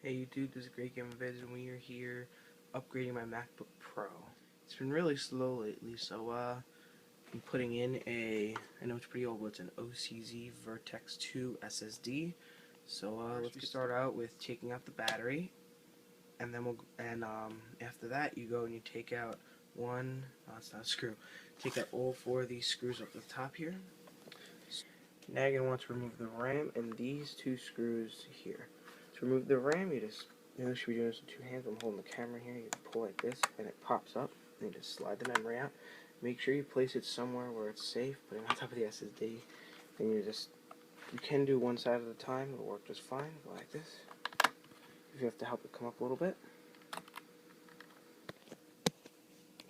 Hey YouTube, this is Great Game Vids, and we are here upgrading my MacBook Pro. It's been really slow lately, so I'm putting in I know it's pretty old, but it's an OCZ Vertex 2 SSD. So let's start out with taking out the battery, and then after that you go and you take out no, it's not a screw. Take out all four of these screws up the top here. Now you're going to want to remove the RAM and these two screws here. To remove the RAM, you should be doing this with two hands. I'm holding the camera here. You pull like this, and it pops up. And you just slide the memory out. Make sure you place it somewhere where it's safe. Put it on top of the SSD. And you can do one side at a time. It'll work just fine. Go like this. If you have to help it come up a little bit.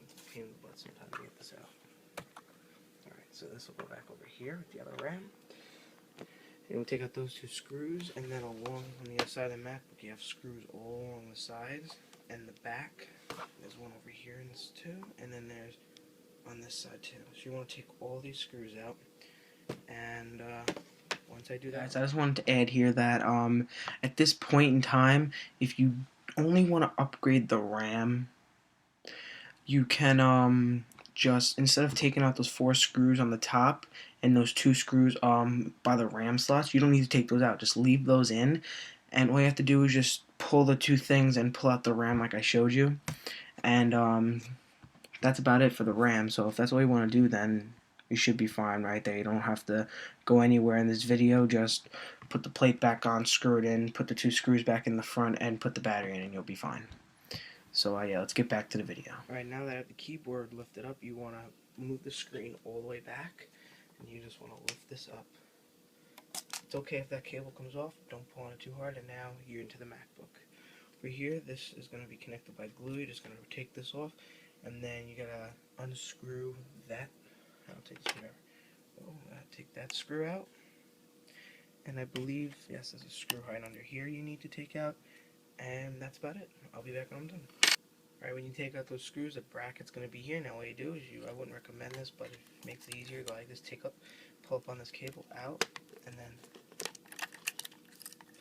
It's a pain in the butt sometimes to get this out. Alright, so this will go back over here with the other RAM. And we'll take out those two screws, and then along on the other side of the MacBook, you have screws all along the sides and the back. There's one over here in this too, and then there's on this side too. So you want to take all these screws out, and once I do that, so I just wanted to add here that at this point in time, if you only want to upgrade the RAM, you can just, instead of taking out those four screws on the top and those two screws by the RAM slots, you don't need to take those out. Just leave those in, and all you have to do is just pull the two things and pull out the RAM like I showed you, and that's about it for the RAM. So if that's all you want to do, then you should be fine right there. You don't have to go anywhere in this video. Just put the plate back on, screw it in, put the two screws back in the front, and put the battery in, and you'll be fine. So yeah, let's get back to the video. Alright, now that I have the keyboard lifted up, you want to move the screen all the way back, and you just want to lift this up. It's okay if that cable comes off, don't pull on it too hard, and now you're into the MacBook. Over here, this is going to be connected by glue. You're just going to take this off, and then you got to unscrew that. I'll take this whatever. Take that screw out, and I believe, yes, there's a screw right under here you need to take out, and that's about it. I'll be back when I'm done. Alright, when you take out those screws, the bracket's going to be here. Now what you do is I wouldn't recommend this, but if it makes it easier, go like this, pull up on this cable out, and then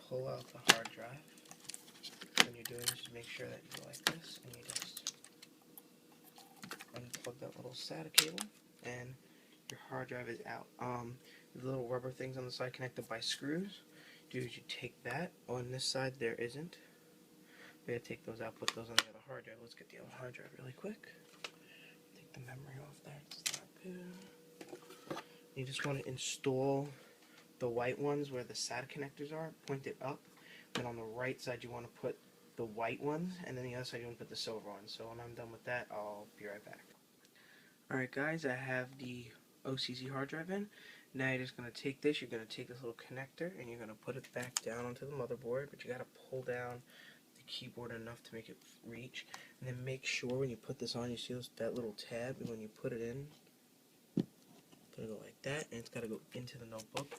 pull out the hard drive. When you're doing this, just make sure that you go like this, and you just unplug that little SATA cable, and your hard drive is out. The little rubber things on the side connected by screws, you take that. On this side, there isn't. We gotta take those out, put those on the other hard drive. Let's get the other hard drive really quick. Take the memory off there. It's not good. You just want to install the white ones where the SATA connectors are. Point it up. Then on the right side, you want to put the white ones, and then the other side, you want to put the silver ones. So when I'm done with that, I'll be right back. Alright guys, I have the OCZ hard drive in. Now you're just going to take this, you're going to take this little connector, and you're going to put it back down onto the motherboard, but you got to pull down the keyboard enough to make it reach, and then make sure when you put this on, you see that little tab, and when you put it in, put it like that, and it's got to go into the notebook.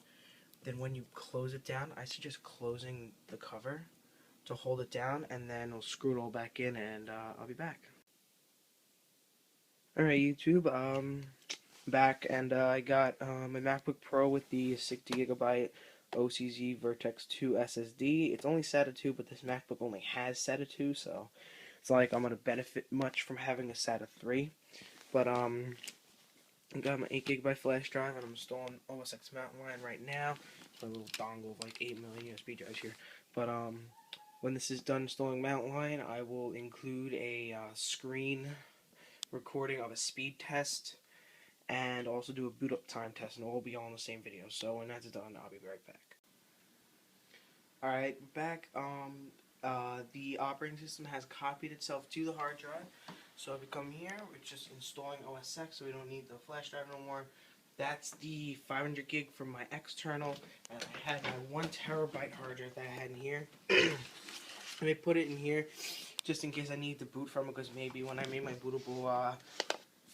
Then when you close it down, I suggest closing the cover to hold it down, and then we'll screw it all back in, and I'll be back. Alright YouTube, back, and I got my MacBook Pro with the 60GB OCZ Vertex 2 SSD. It's only SATA 2, but this MacBook only has SATA 2, so it's not like I'm going to benefit much from having a SATA 3. But I got my 8GB flash drive, and I'm installing OS X Mountain Lion right now. It's my little dongle of like 8 million USB drives here. But when this is done installing Mountain Lion, I will include a screen recording of a speed test, and also do a boot up time test, and it will be all in the same video. So when that's done, I'll be right back. Alright, back. The operating system has copied itself to the hard drive. So if we come here, we're just installing OS X, so we don't need the flash drive no more. That's the 500 gig from my external, and I had my 1TB hard drive that I had in here. Let me put it in here just in case I need to boot from it, because maybe when I made my bootable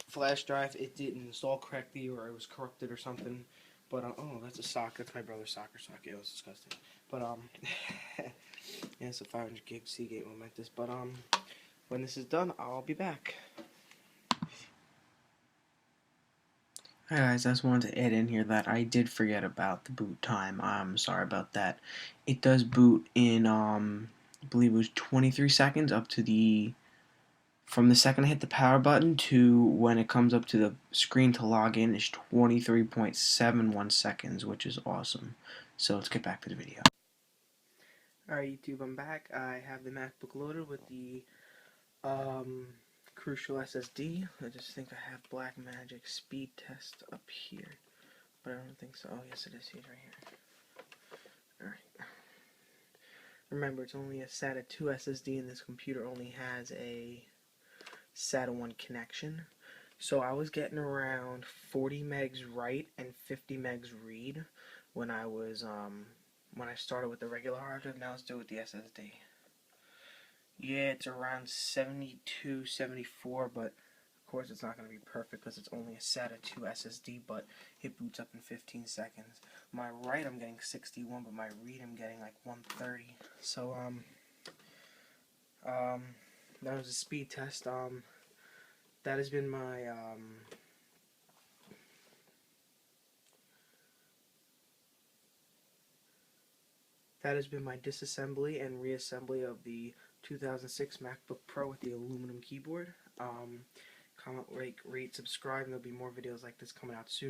flash drive, it didn't install correctly, or it was corrupted or something. But oh, that's a sock. That's my brother's soccer sock. It was disgusting. But yeah, it's a 500 gig Seagate Momentous. But when this is done, I'll be back. Hi guys, I just wanted to add in here that I did forget about the boot time. I'm sorry about that. It does boot in believe it was 23 seconds up to the, from the second I hit the power button to when it comes up to the screen to log in is 23.71 seconds, which is awesome. So let's get back to the video. Alright YouTube, I'm back. I have the MacBook loaded with the Crucial SSD. I just think I have Blackmagic speed test up here, but I don't think so. Oh yes it is, he's right here. Alright. Remember, it's only a SATA 2 SSD and this computer only has a SATA 1 connection. So I was getting around 40 megs write and 50 megs read when I was when I started with the regular hard drive. Now let's do it with the SSD. Yeah, it's around 72, 74, but of course it's not going to be perfect because it's only a SATA 2 SSD, but it boots up in 15 seconds. My write I'm getting 61, but my read I'm getting like 130. So that was a speed test. That has been my disassembly and reassembly of the 2006 MacBook Pro with the aluminum keyboard. Comment, like, rate, subscribe, and there'll be more videos like this coming out soon.